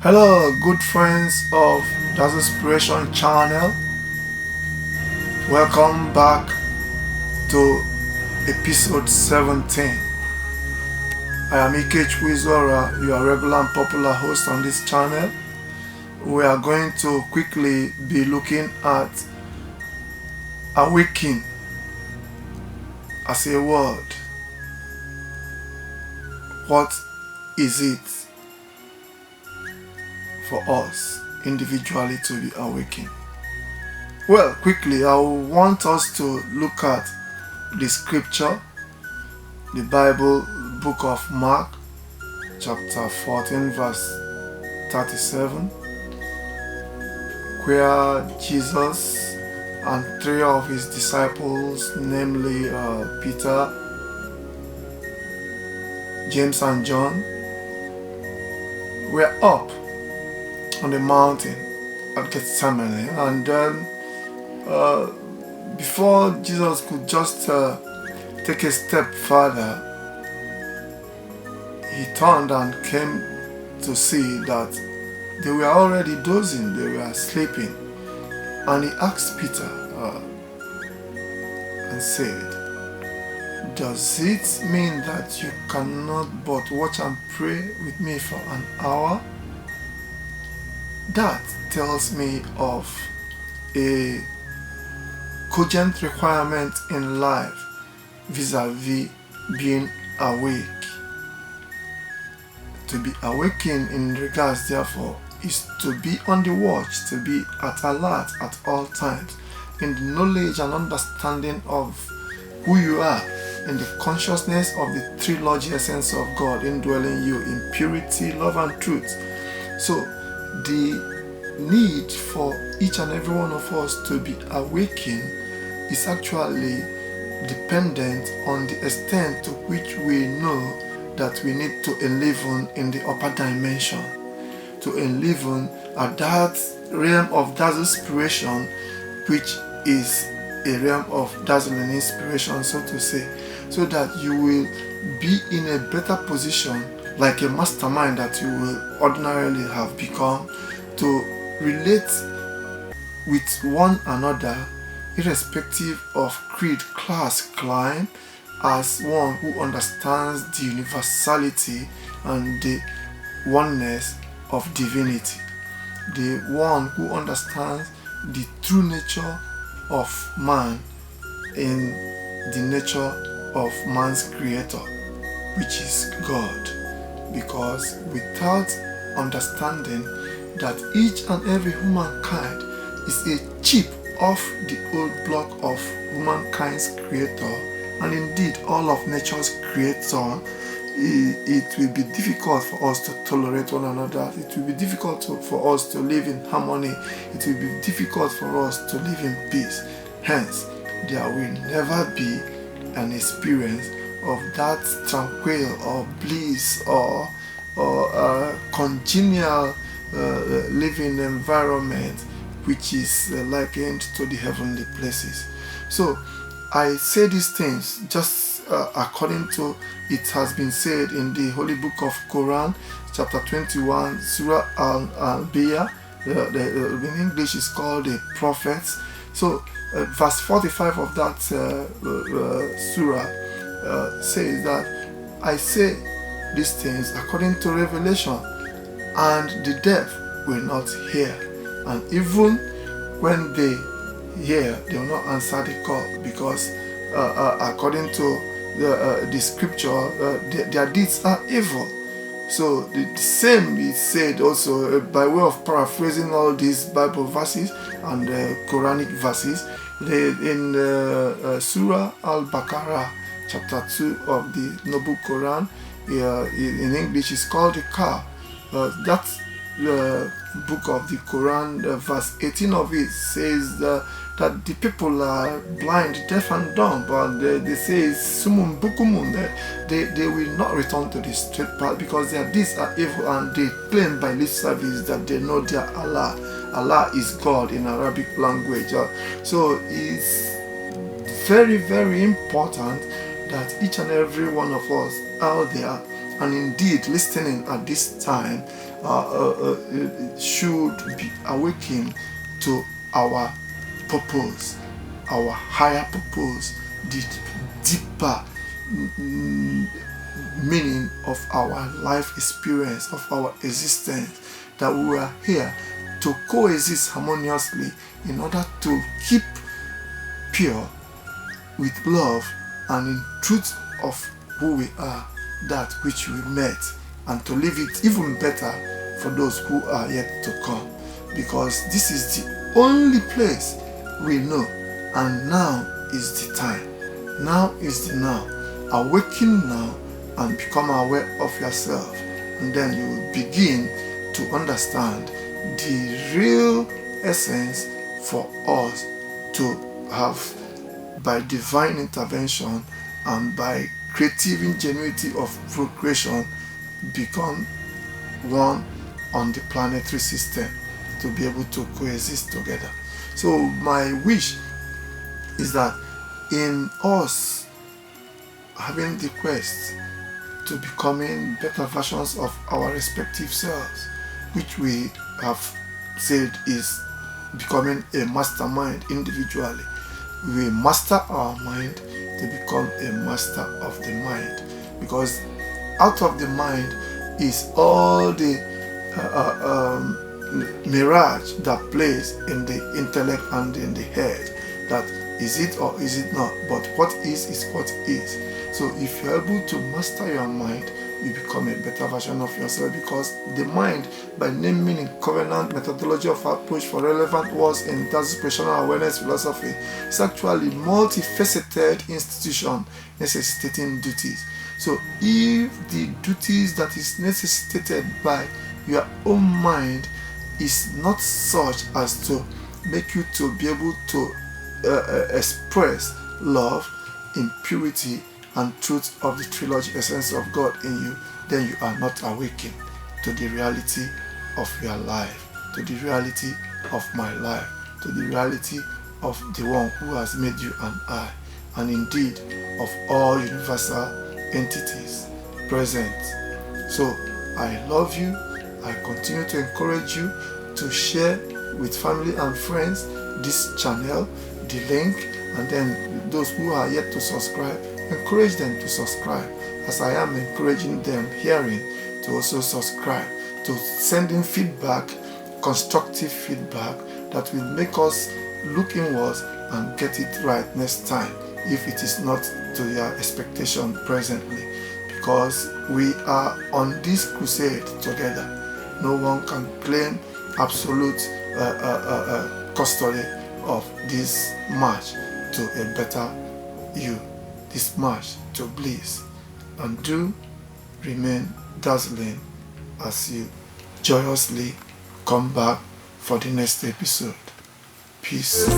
Hello, good friends of Dazzlespiration channel. Welcome back to episode 17. I am Ikechukwu, your regular and popular host on this channel. We are going to quickly be looking at AWAKEN as a word. What is it for us individually to be awakened? Well, quickly, I want us to look at the scripture, the Bible, book of Mark, chapter 14, verse 37, where Jesus and three of his disciples, namely Peter, James and John, were up on the mountain at Gethsemane, and then before Jesus could just take a step further, he turned and came to see that they were already dozing, they were sleeping, and he asked Peter and said, "Does it mean that you cannot but watch and pray with me for an hour?" That tells me of a cogent requirement in life vis-a-vis being awake. To be awakened in regards, therefore, is to be on the watch, to be at alert at all times, in the knowledge and understanding of who you are, in the consciousness of the trilogy essence of God indwelling you in purity, love, and truth. So, the need for each and every one of us to be awakened is actually dependent on the extent to which we know that we need to enliven in the upper dimension, to enliven at that realm of Dazzlespiration, which is a realm of dazzling inspiration, so to say, so that you will be in a better position, like a mastermind that you will ordinarily have become, to relate with one another, irrespective of creed, class, clime, as one who understands the universality and the oneness of divinity, the one who understands the true nature of man in the nature of man's creator, which is God. Because without understanding that each and every humankind is a chip of the old block of humankind's creator, and indeed all of nature's creator, it will be difficult for us to tolerate one another. It will be difficult for us to live in harmony. It will be difficult for us to live in peace. Hence, there will never be an experience of that tranquil or bliss or congenial living environment which is likened to the heavenly places. So I say these things just according to it has been said in the Holy Book of Quran, chapter 21, Surah Al-Anbiya. In English is called the Prophets. So verse 45 of that surah says that I say these things according to revelation, and the deaf will not hear, and even when they hear, they will not answer the call, because according to the scripture, their deeds are evil. So the same is said also by way of paraphrasing all these Bible verses and Quranic verses in Surah Al-Baqarah, chapter 2 of the Noble Quran. In English is called the Car. That's the book of the Quran, verse 18 of it says that the people are blind, deaf and dumb, but they say sumun bukumun, they will not return to the straight path because their deeds are evil, and they claim by lip service that they know their Allah. Allah is God in Arabic language. So it's very, very important that each and every one of us out there and indeed listening at this time should be awakened to our purpose, our higher purpose, the deeper meaning of our life experience, of our existence, that we are here to coexist harmoniously in order to keep pure with love and in truth of who we are, that which we met, and to leave it even better for those who are yet to come, because this is the only place we know, and now is the time. Now is the now. Awaken now and become aware of yourself, and then you will begin to understand the real essence for us to have, by divine intervention and by creative ingenuity of procreation, become one on the planetary system, to be able to coexist together. So my wish is that in us having the quest to becoming better versions of our respective selves, which we have said is becoming a mastermind individually, we master our mind to become a master of the mind, because out of the mind is all the mirage that plays in the intellect and in the head, that is it or is it not, but what is what is. So if you're able to master your mind, you become a better version of yourself, because the mind, by naming in covenant methodology of approach for relevant words in Dazzlespiration awareness philosophy, is actually multifaceted institution necessitating duties. So if the duties that is necessitated by your own mind is not such as to make you to be able to express love in purity and truth of the trilogy essence of God in you, then you are not awakened to the reality of your life, to the reality of my life, to the reality of the one who has made you and I, and indeed of all universal entities present. So I love you. I continue to encourage you to share with family and friends this channel, the link, and then those who are yet to subscribe, encourage them to subscribe, as I am encouraging them herein to also subscribe, to send in feedback, constructive feedback that will make us look inwards and get it right next time, if it is not to your expectation presently, because we are on this crusade together. No one can claim absolute custody of this march to a better you, this march to bliss. And do remain dazzling as you joyously come back for the next episode. Peace.